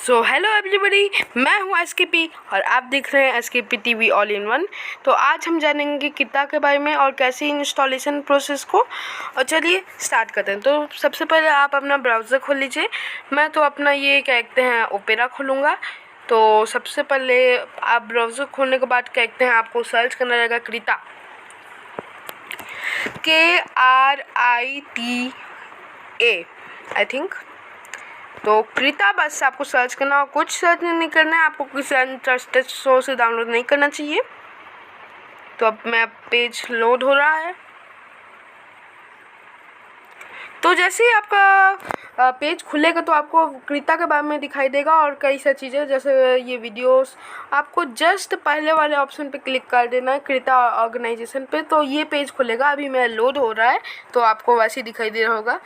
So hello everybody, मैं हूँ SKP और आप देख रहे हैं SKP TV all in one. तो आज हम जानेंगे किता के बारे में और कैसे इंस्टॉलेशन प्रोसेस को। और चलिए स्टार्ट करते हैं। तो सबसे पहले आप अपना ब्राउज़र खोल लीजिए। मैं तो अपना ये क्या कहते हैं ओपेरा खोलूँगा। तो सबसे पहले आप ब्राउज़र खोलने के बाद क्या कहते हैं आपको सर्च करना रहेगा कृता, KRITA आई थिंक। तो कृता बस आपको सर्च करना और कुछ सर्च नहीं करना है, आपको किसी इंटरेस्टेड सोर्स से डाउनलोड नहीं करना चाहिए। तो अब मैं पेज लोड हो रहा है। तो जैसे ही आपका पेज खुलेगा तो आपको कृता के बारे में दिखाई देगा और कई सारी चीज़ें जैसे ये वीडियोस। आपको जस्ट पहले वाले ऑप्शन पे क्लिक कर देना है कृता ऑर्गेनाइजेशन पे, तो ये पेज खुलेगा। अभी मैं लोड हो रहा है तो आपको वैसे ही दिखाई दे रहा होगा।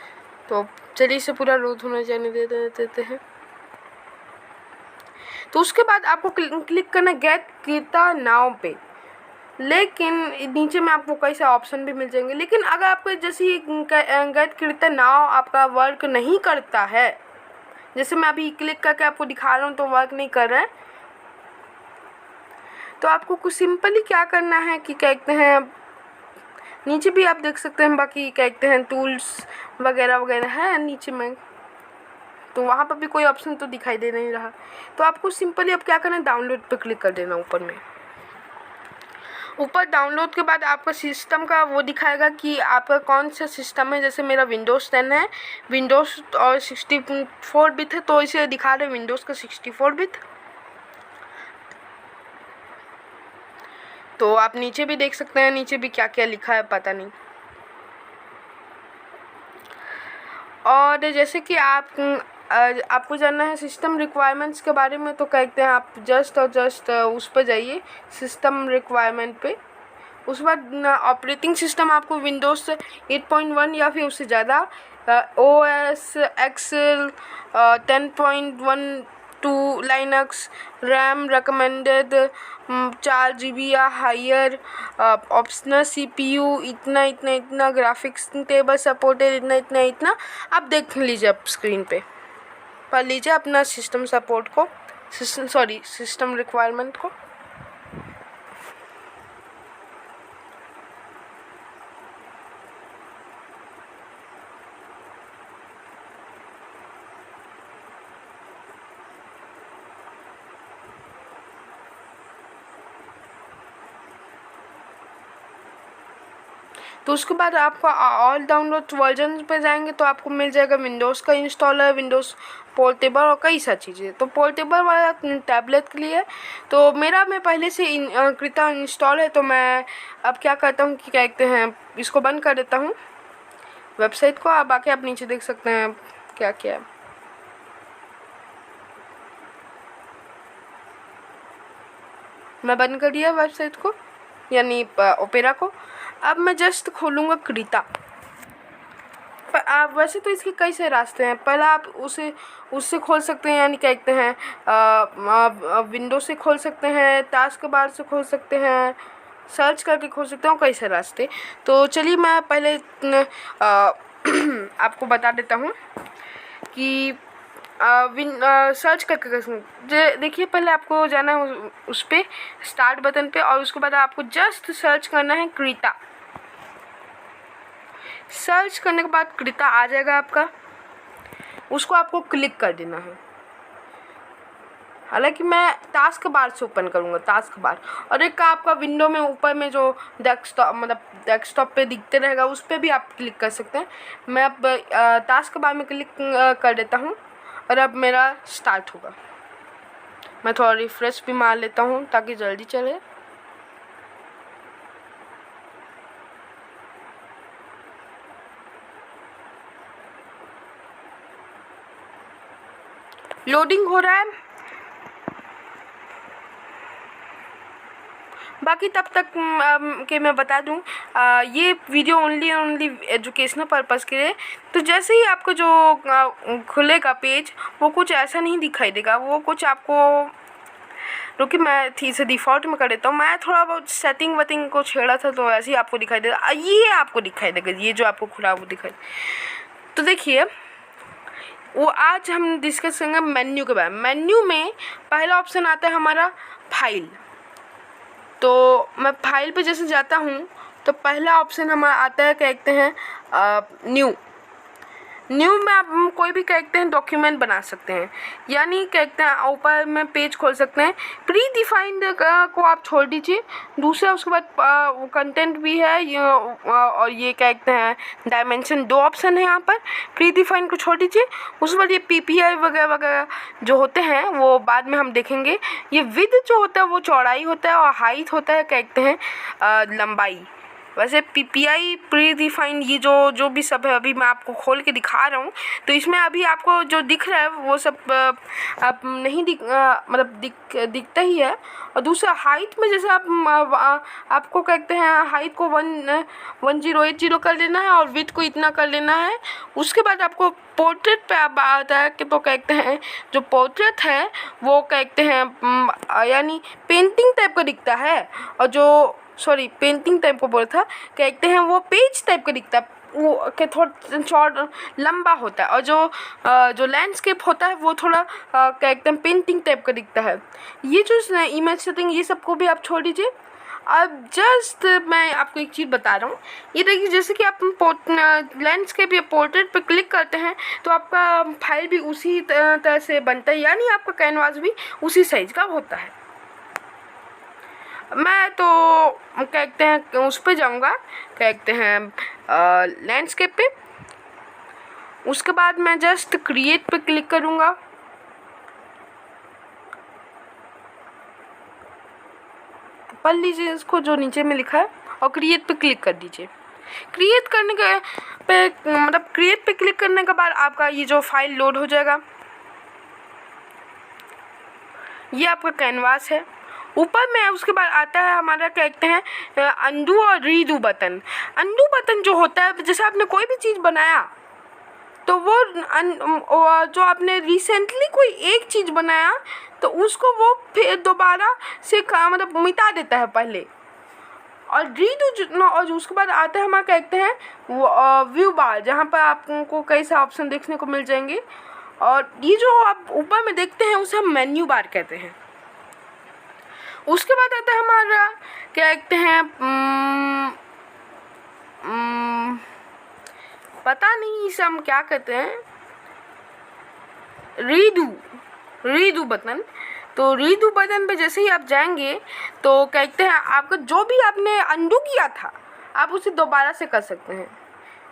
तो चलिए इसे पूरा लोड होने जाने देते हैं। तो उसके बाद आपको क्लिक करना है गेट कृता नाउ पे। लेकिन नीचे में आपको कई सारे ऑप्शन भी मिल जाएंगे, लेकिन अगर आपको जैसे ही गेट कृता नाउ आपका वर्क नहीं करता है, जैसे मैं अभी क्लिक करके आपको दिखा रहा हूँ तो वर्क नहीं कर रहा है, तो आपको कुछ सिंपली क्या करना है कि क्या कहते हैं नीचे भी आप देख सकते हैं, बाकी क्या कहते हैं टूल्स वगैरह वगैरह है नीचे में। तो वहाँ पर भी कोई ऑप्शन तो दिखाई दे नहीं रहा। तो आपको सिंपली अब क्या करना है डाउनलोड पे क्लिक कर देना। ऊपर डाउनलोड के बाद आपका सिस्टम का वो दिखाएगा कि आपका कौन सा सिस्टम है। जैसे मेरा विंडोज़ 10 है, विंडोज़ और 64 बिट है, तो इसे दिखा रहे विंडोज़ का 64 बिट। तो आप नीचे भी देख सकते हैं, नीचे भी क्या क्या लिखा है पता नहीं। और जैसे कि आपको जानना है सिस्टम रिक्वायरमेंट्स के बारे में, तो कहते हैं आप जस्ट उस पर जाइए सिस्टम रिक्वायरमेंट पे। उस बाद ऑपरेटिंग सिस्टम आपको विंडोज़ 8.1 या फिर उससे ज़्यादा, OS Excel 10.12 Linux, RAM recommended 4 GB या हायर, ऑप्शनल CPU इतना ग्राफिक्स टेबल सपोर्टेड इतना आप देख लीजिए। आप स्क्रीन पे पढ़ लीजिए अपना सिस्टम सपोर्ट को, सिस्टम रिक्वायरमेंट को। तो उसके बाद आपको ऑल डाउनलोड वर्जन पे जाएंगे तो आपको मिल जाएगा विंडोज़ का इंस्टॉलर, विंडोज़ पोर्टेबल और कई सारी चीज़ें। तो पोर्टेबल वाला टैबलेट के लिए, तो मेरा में पहले से कृता इंस्टॉल है। तो मैं अब क्या करता हूँ कि क्या कहते हैं इसको बंद कर देता हूँ वेबसाइट को। अब आके आप नीचे देख सकते हैं क्या क्या है। मैं बंद कर दिया वेबसाइट को, यानी ओपेरा को। अब मैं जस्ट खोलूँगा कृता। आप वैसे तो इसके कई सारे रास्ते हैं। पहला आप उससे खोल सकते हैं, यानी क्या कहते हैं विंडो से खोल सकते हैं, टास्क बार से खोल सकते हैं, सर्च करके खोल सकते हैं, कई सारे रास्ते। तो चलिए मैं पहले आपको बता देता हूँ कि सर्च करके देखिए। पहले आपको जाना है उस पर स्टार्ट बटन पे, और उसके बाद आपको जस्ट सर्च करना है कृता। सर्च करने के बाद कृता आ जाएगा आपका, उसको आपको क्लिक कर देना है। हालांकि मैं टास्क बार से ओपन करूँगा, टास्क बार। और एक आपका विंडो में ऊपर में जो डेस्कटॉप पे दिखते रहेगा उस पर भी आप क्लिक कर सकते हैं। मैं अब टास्क बार में क्लिक कर देता हूँ और अब मेरा स्टार्ट होगा। मैं थोड़ा रिफ्रेश भी मार लेता हूँ ताकि जल्दी चले। लोडिंग हो रहा है। बाकी तब तक के मैं बता दूं, ये वीडियो ओनली एजुकेशनल पर्पस के लिए। तो जैसे ही आपको जो खुलेगा पेज, वो कुछ ऐसा नहीं दिखाई देगा। वो कुछ आपको रुकिए मैं इसे डिफ़ॉल्ट में कर देता हूँ। मैं थोड़ा बहुत सेटिंग वेटिंग को छेड़ा था तो ऐसे ही आपको दिखाई देगा। ये आपको दिखाई देगा, ये जो आपको खुला वो दिखाई। तो देखिए वो आज हम डिस्कस करेंगे मेन्यू के बारे में। मेन्यू में पहला ऑप्शन आता है हमारा फाइल। तो मैं फाइल पे जैसे जाता हूँ तो पहला ऑप्शन हमारा आता है, कहते हैं न्यू। न्यू में आप कोई भी कहते हैं डॉक्यूमेंट बना सकते हैं, यानी कहते हैं ऊपर में पेज खोल सकते हैं। प्री डिफाइंड को आप छोड़ दीजिए। दूसरा उसके बाद कंटेंट भी है और ये कहते हैं डायमेंशन, दो ऑप्शन है यहाँ पर। प्री डिफाइंड को छोड़ दीजिए। उसके बाद ये पीपीआई वगैरह वगैरह जो होते हैं वो बाद में हम देखेंगे। ये विड्थ जो होता है वो चौड़ाई होता है और हाइट होता है कहते हैं लंबाई। वैसे पीपीआई प्री डिफाइंड ये जो भी सब है अभी मैं आपको खोल के दिखा रहा हूँ, तो इसमें अभी आपको जो दिख रहा है वो सब आप नहीं दिखता ही है। और दूसरा हाइट में जैसे आपको कहते हैं हाइट को 1080 कर लेना है और विड्थ को इतना कर लेना है। उसके बाद आपको पोर्ट्रेट पे आप आता है कि तो कहते हैं जो पोर्ट्रेट है वो कहते हैं यानी पेंटिंग टाइप का दिखता है, और जो पेंटिंग टाइप को बोला था, कहते हैं वो पेज टाइप का दिखता है, वो के थोड़ा शॉर्ट लंबा होता है। और जो लैंडस्केप होता है वो थोड़ा कहते हैं पेंटिंग टाइप का दिखता है। ये जो इमेज सेटिंग ये सबको भी आप छोड़ दीजिए। अब जस्ट मैं आपको एक चीज़ बता रहा हूँ। ये देखिए, जैसे कि आप लैंडस्केप या पोर्ट्रेट पे क्लिक करते हैं तो आपका फाइल भी उसी तरह से बनता है, यानी आपका कैनवास भी उसी साइज का होता है। मैं तो कहते हैं उस पे जाऊंगा, कहते हैं लैंडस्केप पे। उसके बाद मैं जस्ट क्रिएट पे क्लिक करूंगा। पढ़ लीजिए इसको जो नीचे में लिखा है और क्रिएट पे क्लिक कर दीजिए। क्रिएट करने के क्रिएट पे क्लिक करने के बाद आपका ये जो फाइल लोड हो जाएगा। ये आपका कैनवास है। ऊपर में उसके बाद आता है हमारा कहते हैं अंडू और रीडू बटन। अंडू बटन जो होता है, जैसे आपने कोई भी चीज़ बनाया तो वो जो आपने रिसेंटली कोई एक चीज़ बनाया तो उसको वो फिर दोबारा से मिटा देता है पहले। और रीडू और उसके बाद आता है हमारा कहते हैं वो व्यू बार, जहाँ पर आपको कई सारे ऑप्शन देखने को मिल जाएंगे। और ये जो आप ऊपर में देखते हैं उसे हम मेन्यू बार कहते हैं। उसके बाद आता है हमारा क्या कहते हैं पता नहीं इसे हम क्या कहते हैं, रीडू बटन। तो रीडू बटन पे जैसे ही आप जाएंगे तो कहते हैं आपका जो भी आपने अंडू किया था आप उसे दोबारा से कर सकते हैं।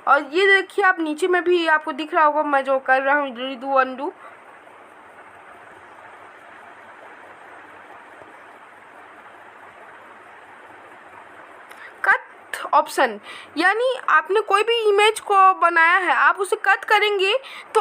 और ये देखिए आप नीचे में भी आपको दिख रहा होगा मैं जो कर रहा हूँ रीडू अंडू। ऑप्शन, यानी आपने कोई भी इमेज को बनाया है आप उसे कट करेंगे तो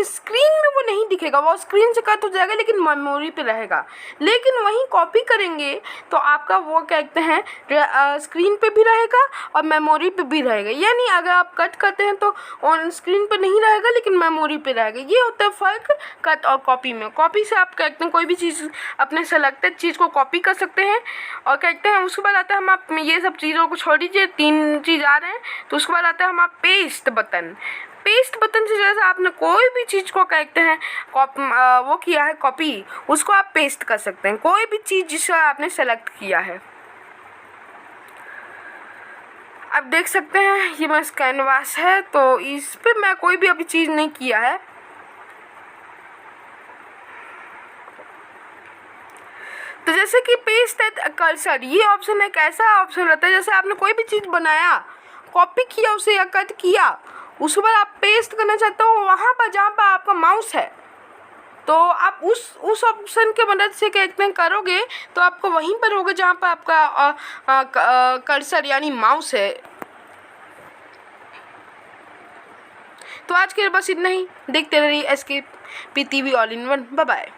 स्क्रीन में वो नहीं दिखेगा, वो स्क्रीन से कट हो जाएगा लेकिन मेमोरी पे रहेगा। लेकिन वहीं कॉपी करेंगे तो आपका वो कहते हैं स्क्रीन पे भी रहेगा और मेमोरी पे भी रहेगा। यानी अगर आप कट करते हैं तो ऑन स्क्रीन पे नहीं रहेगा लेकिन मेमोरी पे रहेगा। ये होता है फ़र्क कट और कॉपी में। कॉपी से आप कहते हैं कोई भी चीज़ अपने सेलेक्टेड चीज़ को कॉपी कर सकते हैं। और कहते हैं उसके बाद आता है हम आप ये सब चीज़ों को छोड़ दीजिए, 3 चीज़ आ रहे हैं। तो उसके बाद आता है हमारा पेस्ट बटन। पेस्ट बटन से जैसे आपने कोई भी चीज़ को कहते हैं वो किया है कॉपी, उसको आप पेस्ट कर सकते हैं, कोई भी चीज़ जिसे आपने सेलेक्ट किया है। अब देख सकते हैं ये मेरा कैनवास है, तो इस पे मैं कोई भी अभी चीज़ नहीं किया है। तो जैसे कि पेस्ट कर्सर, ये ऑप्शन एक ऐसा ऑप्शन रहता है जैसे आपने कोई भी चीज़ बनाया, कॉपी किया उसे या कट किया, उसके बाद आप पेस्ट करना चाहते हो वहाँ पर जहाँ पर आपका माउस है, तो आप उस ऑप्शन के मदद से कहते हैं करोगे तो आपको वहीं पर होगा जहाँ पर आपका कर्सर यानी माउस है। तो आज के लिए बस इतना ही। देखते रहिए SK PTV all in one. Bye bye.